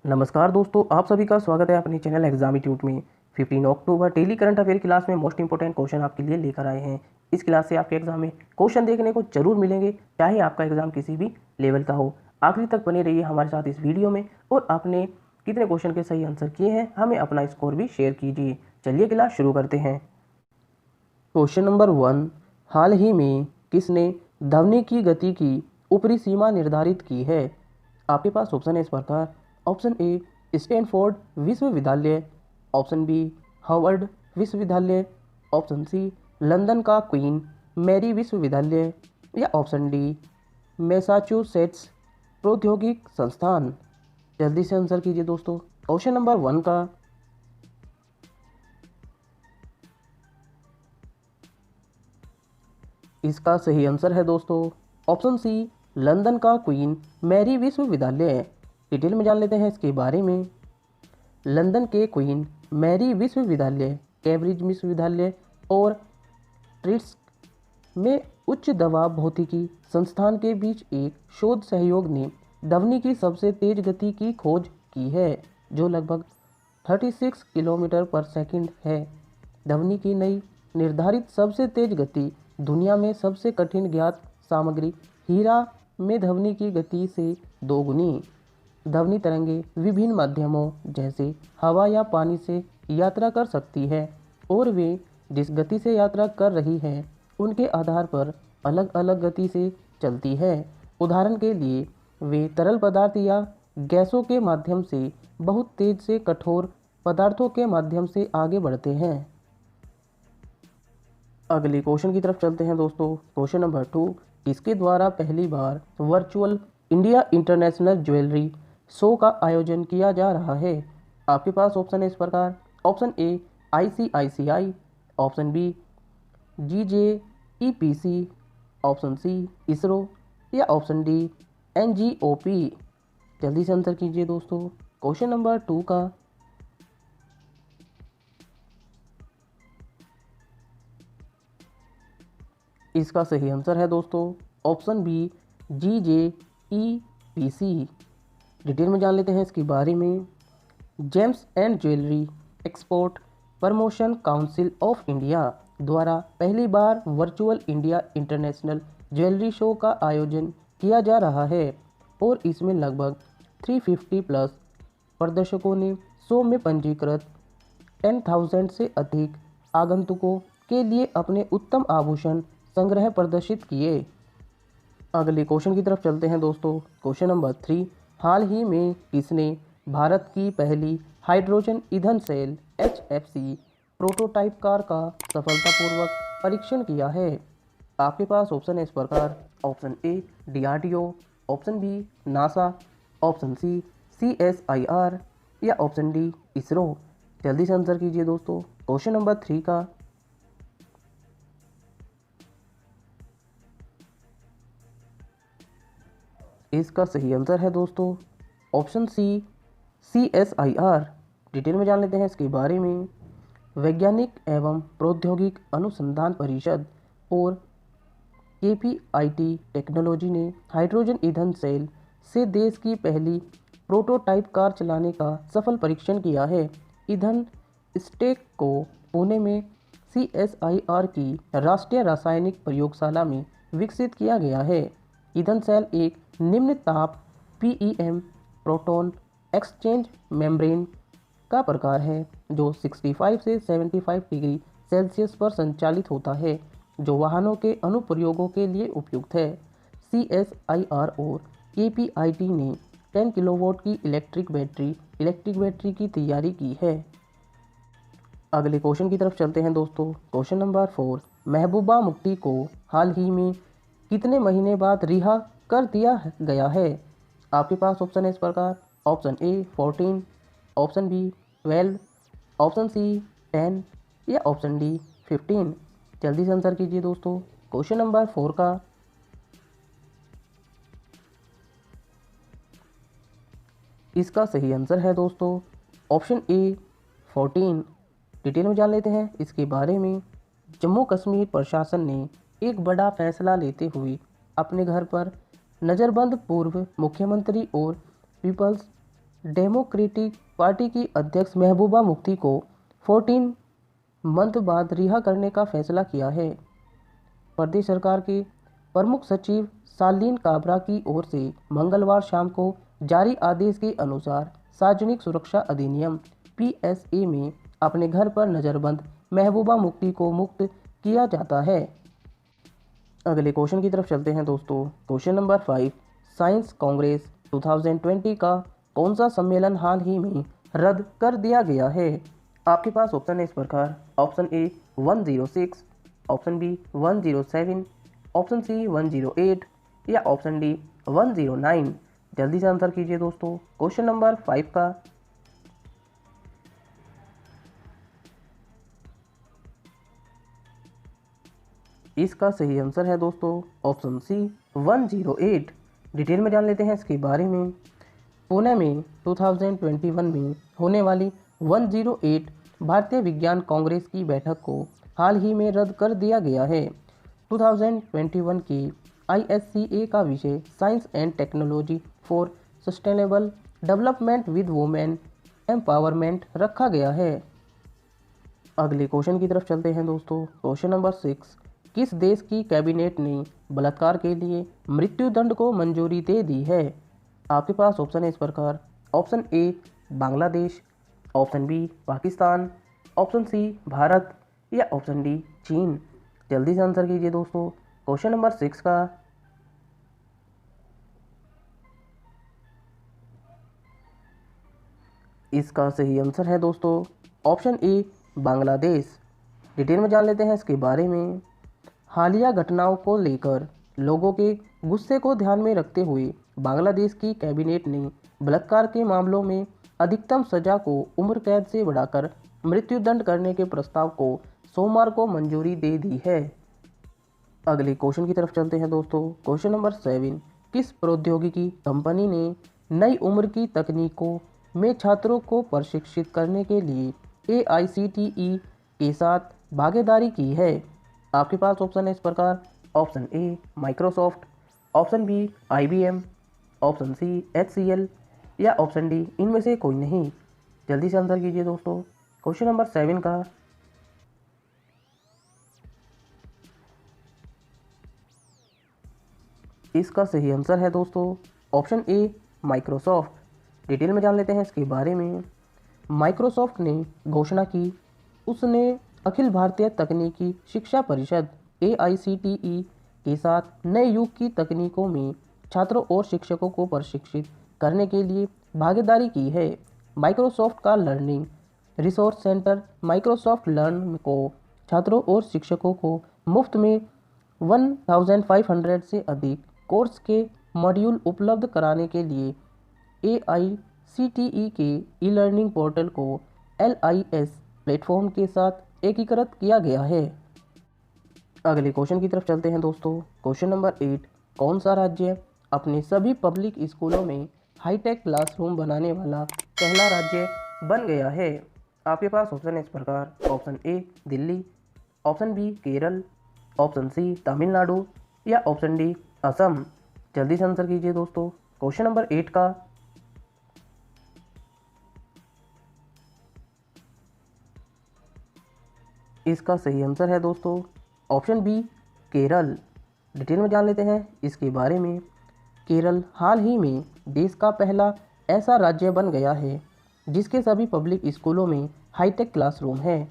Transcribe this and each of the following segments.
नमस्कार दोस्तों, आप सभी का स्वागत है अपने चैनल एग्जाम ट्यूट में। 15 अक्टूबर डेली करंट अफेयर क्लास में मोस्ट इंपोर्टेंट क्वेश्चन आपके लिए लेकर आए हैं। इस क्लास से आपके एग्जाम में क्वेश्चन देखने को जरूर मिलेंगे, चाहे आपका एग्जाम किसी भी लेवल का हो। आखिरी तक बने रहिए हमारे साथ इस वीडियो में, और आपने कितने क्वेश्चन के सही आंसर किए हैं हमें अपना स्कोर भी शेयर कीजिए। चलिए क्लास शुरू करते हैं। क्वेश्चन नंबर 1, हाल ही में किसने ध्वनि की गति की ऊपरी सीमा निर्धारित की है? आपके पास ऑप्शन है इस प्रकार। ऑप्शन ए स्टैनफोर्ड विश्वविद्यालय, ऑप्शन बी हार्वर्ड विश्वविद्यालय, ऑप्शन सी लंदन का क्वीन मैरी विश्वविद्यालय, या ऑप्शन डी मैसाचुसेट्स प्रौद्योगिक संस्थान। जल्दी से आंसर कीजिए दोस्तों। ऑप्शन नंबर 1 का इसका सही आंसर है दोस्तों ऑप्शन सी लंदन का क्वीन मैरी विश्वविद्यालय। डिटेल में जान लेते हैं इसके बारे में। लंदन के क्वीन मैरी विश्वविद्यालय, कैम्ब्रिज विश्वविद्यालय और ट्रिस्क में उच्च दबाव भौतिकी संस्थान के बीच एक शोध सहयोग ने ध्वनि की सबसे तेज गति की खोज की है, जो लगभग 36 किलोमीटर पर सेकंड है। ध्वनि की नई निर्धारित सबसे तेज गति दुनिया में सबसे कठिन ज्ञात सामग्री हीरा में ध्वनि की गति से दोगुनी। ध्वनि तरंगे विभिन्न माध्यमों जैसे हवा या पानी से यात्रा कर सकती है, और वे जिस गति से यात्रा कर रही हैं उनके आधार पर अलग अलग गति से चलती है। उदाहरण के लिए वे तरल पदार्थ या गैसों के माध्यम से बहुत तेज से कठोर पदार्थों के माध्यम से आगे बढ़ते हैं। अगले क्वेश्चन की तरफ चलते हैं दोस्तों। क्वेश्चन नंबर 2, इसके द्वारा पहली बार virtual India international jewellery show का आयोजन किया जा रहा है? आपके पास ऑप्शन है इस प्रकार। Option A ICICI, option B GJEPC, option C ISRO, या ऑप्शन डी NGOP। जल्दी से आंसर कीजिए दोस्तों। क्वेश्चन नंबर 2 का इसका सही आंसर है दोस्तों ऑप्शन बी GJEPC। डिटेल में जान लेते हैं इसके बारे में। Gems and jewellery export promotion council of India द्वारा पहली बार virtual India international jewellery show का आयोजन किया जा रहा है, और इसमें लगभग 350 प्लस प्रदर्शकों ने शो में पंजीकृत 10,000 से अधिक आगंतुकों के लिए अपने उत्तम आभूषण संग्रह प्रदर्शित किए। अगले क्वेश्चन की तरफ चलते हैं दोस्तों। क्वेश्चन नंबर 3, हाल ही में किसने भारत की पहली हाइड्रोजन ईंधन सेल HFC प्रोटोटाइप कार का सफलतापूर्वक परीक्षण किया है? आपके पास ऑप्शन है इस प्रकार। Option A DRDO, option B NASA, option C CSIR, या ऑप्शन डी इसरो। जल्दी से आंसर कीजिए दोस्तों। क्वेश्चन नंबर 3 का इसका सही आंसर है दोस्तों ऑप्शन सी CSIR। डिटेल में जान लेते हैं इसके बारे में। वैज्ञानिक एवं प्रौद्योगिक अनुसंधान परिषद और KPIT टेक्नोलॉजी ने हाइड्रोजन ईंधन सेल से देश की पहली प्रोटोटाइप कार चलाने का सफल परीक्षण किया है। ईंधन स्टैक को पुणे में CSIR की राष्ट्रीय रासायनिक प्रयोगशाला में विकसित किया गया है। ईंधन सेल एक निम्न ताप PEM प्रोटॉन एक्सचेंज मेम्ब्रेन का प्रकार है, जो 65 से 75 डिग्री सेल्सियस पर संचालित होता है, जो वाहनों के अनुप्रयोगों के लिए उपयुक्त है। CSIR और KPIT ने 10 किलोवाट की इलेक्ट्रिक बैटरी की तैयारी की है। अगले क्वेश्चन की तरफ चलते हैं दोस्तों। क्वेश्चन नंबर 4, महबूबा मुफ्ती को हाल ही में कितने महीने बाद रिहा कर दिया गया है? आपके पास ऑप्शन है इस प्रकार। Option A 14, option B 12, option C 10, या ऑप्शन डी 15। जल्दी से आंसर कीजिए दोस्तों। क्वेश्चन नंबर 4 का इसका सही आंसर है दोस्तों ऑप्शन ए 14। डिटेल में जान लेते हैं इसके बारे में। जम्मू कश्मीर प्रशासन ने एक बड़ा फैसला लेते हुए अपने घर पर नज़रबंद पूर्व मुख्यमंत्री और पीपल्स डेमोक्रेटिक पार्टी की अध्यक्ष महबूबा मुफ्ती को 14 मंथ बाद रिहा करने का फैसला किया है। प्रदेश सरकार के प्रमुख सचिव शालीन काबरा की ओर से मंगलवार शाम को जारी आदेश के अनुसार सार्वजनिक सुरक्षा अधिनियम पीएसए में अपने घर पर नज़रबंद महबूबा मुफ्ती को मुक्त किया जाता है। अगले क्वेश्चन की तरफ चलते हैं दोस्तों। क्वेश्चन नंबर 5, साइंस कांग्रेस 2020 का कौन सा सम्मेलन हाल ही में रद्द कर दिया गया है? आपके पास ऑप्शन है इस प्रकार। Option A 106, option B 107, option C 108 या ऑप्शन डी 109। जल्दी से आंसर कीजिए दोस्तों। क्वेश्चन नंबर 5 का इसका सही आंसर है दोस्तों ऑप्शन सी 108। डिटेल में जान लेते हैं इसके बारे में। पुणे में 2021 में होने वाली 108 भारतीय विज्ञान कांग्रेस की बैठक को हाल ही में रद्द कर दिया गया है। 2021 की ISCA का विषय science and technology for sustainable development with women empowerment रखा गया है। अगले क्वेश्चन की तरफ चलते हैं दोस्तों। क्वेश्चन नंबर 6, किस देश की कैबिनेट ने बलात्कार के लिए मृत्युदंड को मंजूरी दे दी है? आपके पास ऑप्शन है इस प्रकार। Option A Bangladesh, option B Pakistan, option C Bharat या ऑप्शन डी चीन। जल्दी से आंसर कीजिए दोस्तों। क्वेश्चन नंबर 6 का इसका सही आंसर है दोस्तों ऑप्शन ए बांग्लादेश। डिटेल में जान लेते हैं इसके बारे में। हालिया घटनाओं को लेकर लोगों के गुस्से को ध्यान में रखते हुए बांग्लादेश की कैबिनेट ने बलात्कार के मामलों में अधिकतम सजा को उम्र कैद से बढ़ाकर मृत्युदंड करने के प्रस्ताव को सोमवार को मंजूरी दे दी है। अगले क्वेश्चन की तरफ चलते हैं दोस्तों। क्वेश्चन नंबर 7, किस प्रौद्योगिकी कंपनी ने नई उम्र की तकनीकों में छात्रों को प्रशिक्षित करने के लिए AICTE के साथ भागीदारी की है? आपके पास ऑप्शन है इस प्रकार। Option A Microsoft, option B IBM, option C HCL या ऑप्शन डी इनमें से कोई नहीं। जल्दी से आंसर कीजिए दोस्तों। क्वेश्चन नंबर 7 का इसका सही आंसर है दोस्तों ऑप्शन ए माइक्रोसॉफ्ट। डिटेल में जान लेते हैं इसके बारे में। माइक्रोसॉफ्ट ने घोषणा की उसने अखिल भारतीय तकनीकी शिक्षा परिषद AICTE के साथ नए युग की तकनीकों में छात्रों और शिक्षकों को प्रशिक्षित करने के लिए भागीदारी की है। माइक्रोसॉफ्ट का learning resource centre Microsoft learn को छात्रों और शिक्षकों को मुफ्त में 1500 से अधिक कोर्स के मॉड्यूल उपलब्ध कराने के लिए AICTE के ई-लर्निंग पोर्टल को LIS प्लेटफॉर्म के साथ एकीकृत किया गया है। अगले क्वेश्चन की तरफ चलते हैं दोस्तों। क्वेश्चन नंबर 8, कौन सा राज्य अपने सभी पब्लिक स्कूलों में हाईटेक क्लासरूम बनाने वाला पहला राज्य बन गया है? आपके पास ऑप्शन है इस प्रकार। Option A Delhi, option B Kerala, option C Tamil Nadu या ऑप्शन डी असम। जल्दी से आंसर कीजिए दोस्तों। क्वेश्चन नंबर 8 का इसका सही आंसर है दोस्तों ऑप्शन बी केरल। डिटेल में जान लेते हैं इसके बारे में। केरल हाल ही में देश का पहला ऐसा राज्य बन गया है जिसके सभी पब्लिक स्कूलों में हाईटेक क्लासरूम है।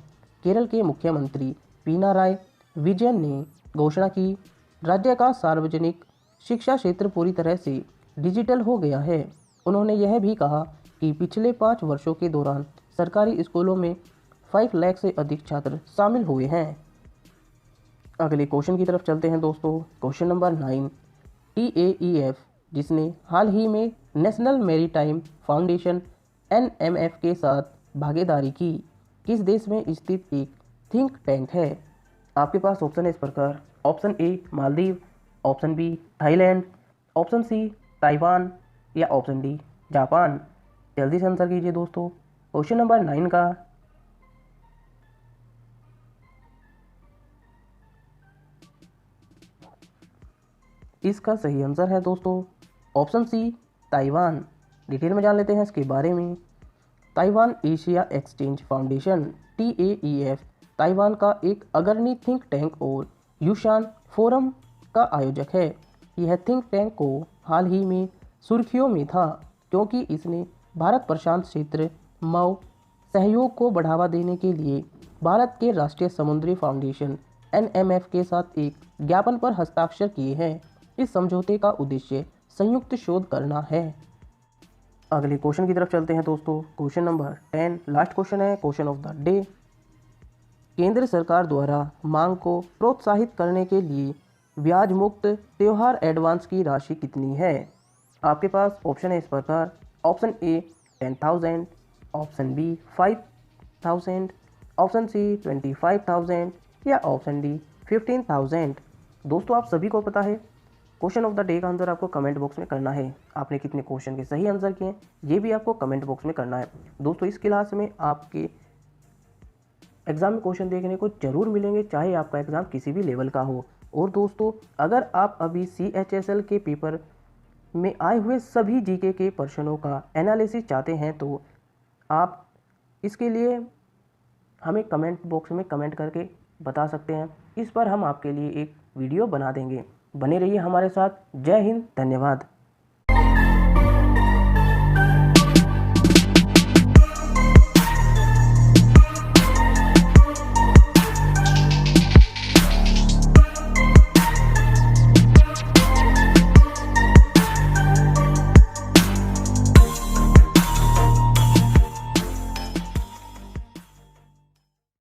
केरल के मुख्यमंत्री पिनाराई विजयन ने घोषणा की राज्य का सार्वजनिक शिक्षा क्षेत्र पूरी तरह से डिजिटल हो गया है। उन्होंने यह भी कहा कि पिछले 5 वर्षों के दौरान सरकारी स्कूलों में 5 लाख से अधिक छात्र शामिल हुए हैं। अगले क्वेश्चन की तरफ चलते हैं दोस्तों। क्वेश्चन नंबर 9, TAEF जिसने हाल ही में नेशनल मैरीटाइम फाउंडेशन NMF के साथ भागीदारी की, किस देश में स्थित एक थिंक टैंक है? आपके पास ऑप्शन है इस प्रकार। Option A Maldives, option B Thailand, option C Taiwan या ऑप्शन डी जापान। जल्दी से आंसर कीजिए दोस्तों। क्वेश्चन नंबर 9 का इसका सही आंसर है दोस्तों ऑप्शन सी ताइवान। डिटेल में जान लेते हैं इसके बारे में। Taiwan Asia exchange foundation TAEF Taiwan का एक अग्रणी थिंक टैंक और यूशान फोरम का आयोजक है। यह थिंक टैंक को हाल ही में सुर्खियों में था क्योंकि इसने भारत प्रशांत क्षेत्र मऊ सहयोग को बढ़ावा देने के लिए भारत के राष्ट्रीय समुद्री फाउंडेशन NMF के साथ एक ज्ञापन पर हस्ताक्षर किए हैं। इस समझौते का उद्देश्य संयुक्त शोध करना है। अगले क्वेश्चन की तरफ चलते हैं दोस्तों। क्वेश्चन नंबर 10 लास्ट क्वेश्चन है, क्वेश्चन ऑफ द डे। केंद्र सरकार द्वारा मांग को प्रोत्साहित करने के लिए ब्याज मुक्त त्योहार एडवांस की राशि कितनी है? आपके पास ऑप्शन है इस प्रकार। Option A 10,000, option B 5,000, option C 25,000 या ऑप्शन डी 15,000। दोस्तों आप सभी को पता है क्वेश्चन ऑफ द डे का आंसर आपको कमेंट बॉक्स में करना है। आपने कितने क्वेश्चन के सही आंसर किए ये भी आपको कमेंट बॉक्स में करना है। दोस्तों इस क्लास में आपके एग्ज़ाम में क्वेश्चन देखने को जरूर मिलेंगे, चाहे आपका एग्ज़ाम किसी भी लेवल का हो। और दोस्तों अगर आप अभी CHSL के पेपर में आए हुए सभी GK के प्रश्नों का एनालिसिस चाहते हैं तो आप इसके लिए हमें कमेंट बॉक्स में कमेंट करके बता सकते हैं। इस पर हम आपके लिए एक वीडियो बना देंगे। बने रहिए हमारे साथ। जय हिंद, धन्यवाद।